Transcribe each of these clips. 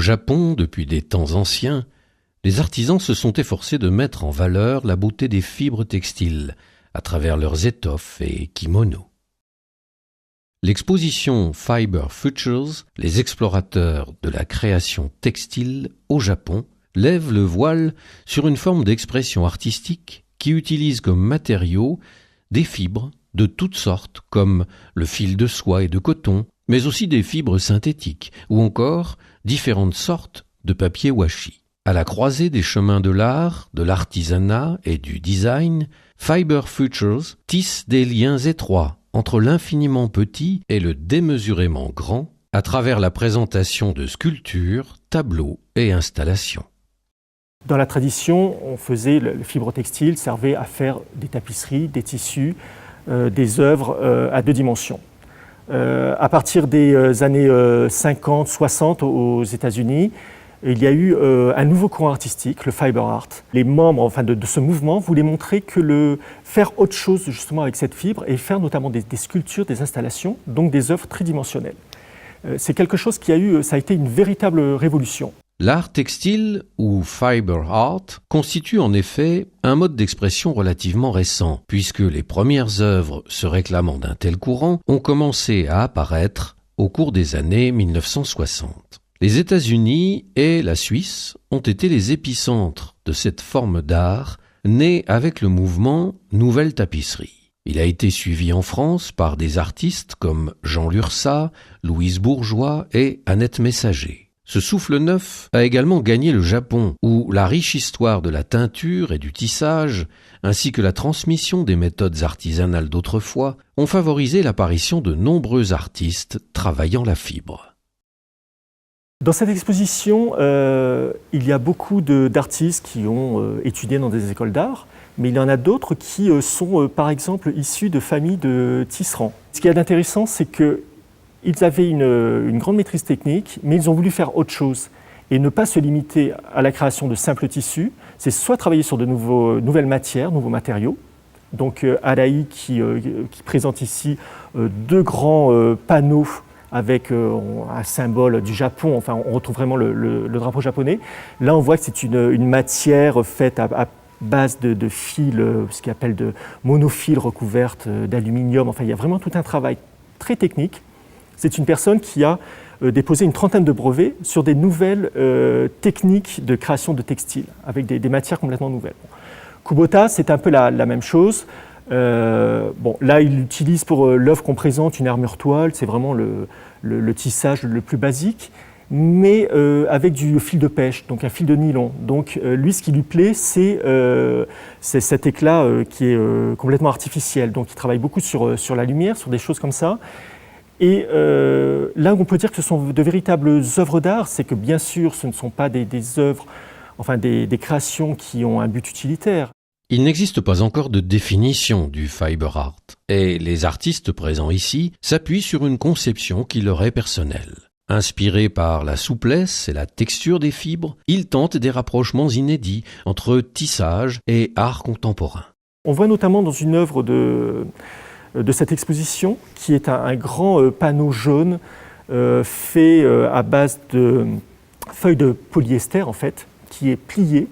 Japon, depuis des temps anciens, les artisans se sont efforcés de mettre en valeur la beauté des fibres textiles à travers leurs étoffes et kimonos. L'exposition Fiber Futures, les explorateurs de la création textile au Japon, lève le voile sur une forme d'expression artistique qui utilise comme matériaux des fibres de toutes sortes comme le fil de soie et de coton, mais aussi des fibres synthétiques ou encore différentes sortes de papier washi. À la croisée des chemins de l'art, de l'artisanat et du design, Fiber Futures tisse des liens étroits entre l'infiniment petit et le démesurément grand à travers la présentation de sculptures, tableaux et installations. Dans la tradition, on faisait le fibre textile servait à faire des tapisseries, des tissus, des œuvres à deux dimensions. À partir des années 50-60 aux États-Unis, il y a eu un nouveau courant artistique, le fiber art. Les membres de ce mouvement voulaient montrer que faire autre chose justement avec cette fibre et faire notamment des sculptures, des installations, donc des œuvres tridimensionnelles. C'est quelque chose ça a été une véritable révolution. L'art textile, ou fiber art, constitue en effet un mode d'expression relativement récent, puisque les premières œuvres se réclamant d'un tel courant ont commencé à apparaître au cours des années 1960. Les États-Unis et la Suisse ont été les épicentres de cette forme d'art née avec le mouvement Nouvelle Tapisserie. Il a été suivi en France par des artistes comme Jean Lurçat, Louise Bourgeois et Annette Messager. Ce souffle neuf a également gagné le Japon, où la riche histoire de la teinture et du tissage, ainsi que la transmission des méthodes artisanales d'autrefois, ont favorisé l'apparition de nombreux artistes travaillant la fibre. Dans cette exposition, il y a beaucoup d'artistes qui ont étudié dans des écoles d'art, mais il y en a d'autres qui sont par exemple issus de familles de tisserands. Ce qui est intéressant, c'est qu'ils avaient une grande maîtrise technique, mais ils ont voulu faire autre chose et ne pas se limiter à la création de simples tissus. C'est soit travailler sur de nouvelles matières, nouveaux matériaux. Donc Arai qui présente ici deux grands panneaux avec un symbole du Japon, enfin on retrouve vraiment le drapeau japonais. Là on voit que c'est une matière faite à base de fils, ce qu'on appelle de monofils recouvertes d'aluminium. Enfin il y a vraiment tout un travail très technique. C'est une personne qui a déposé une trentaine de brevets sur des nouvelles techniques de création de textiles, avec des matières complètement nouvelles. Kubota, c'est un peu la même chose. Là, il utilise pour l'œuvre qu'on présente une armure toile, c'est vraiment le tissage le plus basique, mais avec du fil de pêche, donc un fil de nylon. Donc lui, ce qui lui plaît, c'est cet éclat qui est complètement artificiel. Donc il travaille beaucoup sur la lumière, sur des choses comme ça. Et là où on peut dire que ce sont de véritables œuvres d'art, c'est que bien sûr, ce ne sont pas des œuvres, enfin des créations qui ont un but utilitaire. Il n'existe pas encore de définition du fiber art, et les artistes présents ici s'appuient sur une conception qui leur est personnelle. Inspirés par la souplesse et la texture des fibres, ils tentent des rapprochements inédits entre tissage et art contemporain. On voit notamment dans une œuvre de cette exposition, qui est un grand panneau jaune fait à base de feuilles de polyester, en fait, qui est plié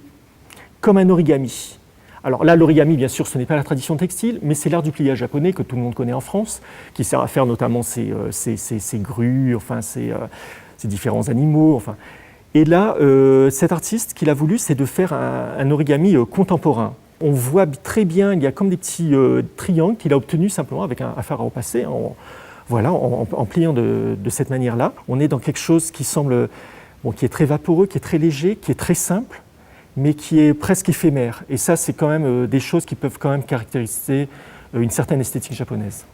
comme un origami. Alors là, l'origami, bien sûr, ce n'est pas la tradition textile, mais c'est l'art du pliage japonais que tout le monde connaît en France, qui sert à faire notamment ces grues, enfin ces différents animaux. Enfin. Et là, cet artiste, qu'il a voulu, c'est de faire un origami contemporain. On voit très bien, il y a comme des petits triangles qu'il a obtenus simplement avec un fer à repasser, en pliant de cette manière-là. On est dans quelque chose qui semble, qui est très vaporeux, qui est très léger, qui est très simple, mais qui est presque éphémère. Et ça, c'est quand même des choses qui peuvent quand même caractériser une certaine esthétique japonaise.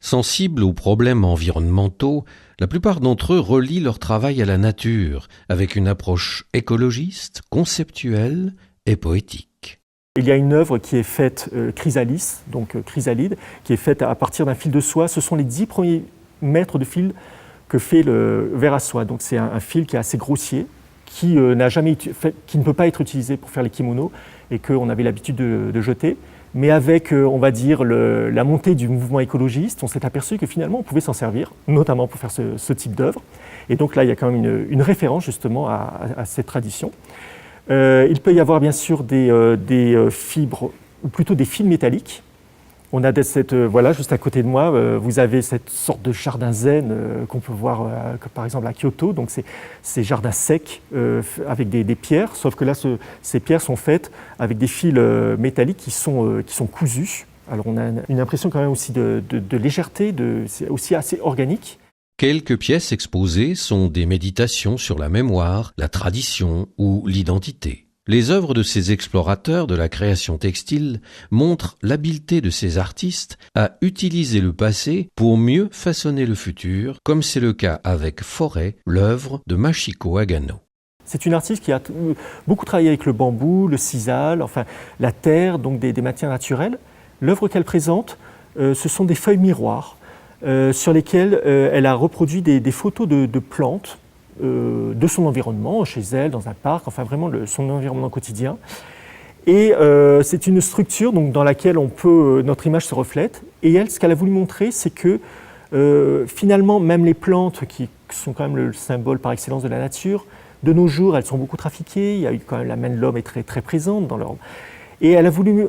Sensibles aux problèmes environnementaux, la plupart d'entre eux relient leur travail à la nature, avec une approche écologiste, conceptuelle et poétique. Il y a une œuvre qui est faite chrysalis, donc chrysalide, qui est faite à partir d'un fil de soie. Ce sont les 10 premiers mètres de fil que fait le ver à soie. Donc c'est un fil qui est assez grossier, qui ne peut pas être utilisé pour faire les kimonos et qu'on avait l'habitude de jeter. Mais avec, on va dire, la montée du mouvement écologiste, on s'est aperçu que finalement on pouvait s'en servir, notamment pour faire ce type d'œuvre. Et donc là, il y a quand même une référence justement à cette tradition. Il peut y avoir bien sûr des fibres, ou plutôt des fils métalliques. On a voilà, juste à côté de moi, vous avez cette sorte de jardin zen qu'on peut voir par exemple à Kyoto. Donc ces jardins secs avec des pierres, sauf que là ces pierres sont faites avec des fils métalliques qui sont cousus. Alors on a une impression quand même aussi de légèreté, c'est aussi assez organique. Quelques pièces exposées sont des méditations sur la mémoire, la tradition ou l'identité. Les œuvres de ces explorateurs de la création textile montrent l'habileté de ces artistes à utiliser le passé pour mieux façonner le futur, comme c'est le cas avec Forêt, l'œuvre de Machiko Agano. C'est une artiste qui a beaucoup travaillé avec le bambou, le sisal, enfin la terre, donc des matières naturelles. L'œuvre qu'elle présente, ce sont des feuilles miroirs sur lesquelles elle a reproduit des photos de plantes, de son environnement, chez elle, dans un parc, enfin vraiment son environnement quotidien. Et c'est une structure donc, dans laquelle notre image se reflète. Et elle, ce qu'elle a voulu montrer, c'est que finalement, même les plantes, qui sont quand même le symbole par excellence de la nature, de nos jours, elles sont beaucoup trafiquées. Il y a eu quand même la main de l'homme est très, très présente dans leur... Et elle a voulu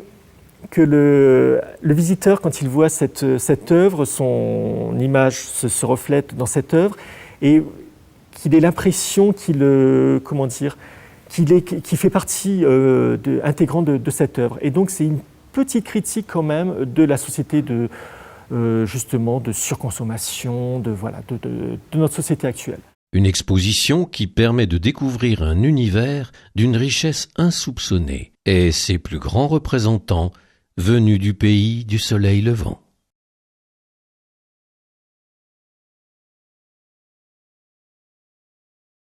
que le visiteur, quand il voit cette œuvre, son image se reflète dans cette œuvre, et qu'il ait l'impression qu'il fait partie intégrante de cette œuvre. Et donc c'est une petite critique quand même de la société justement de surconsommation, de notre société actuelle. Une exposition qui permet de découvrir un univers d'une richesse insoupçonnée et ses plus grands représentants venus du pays du soleil levant.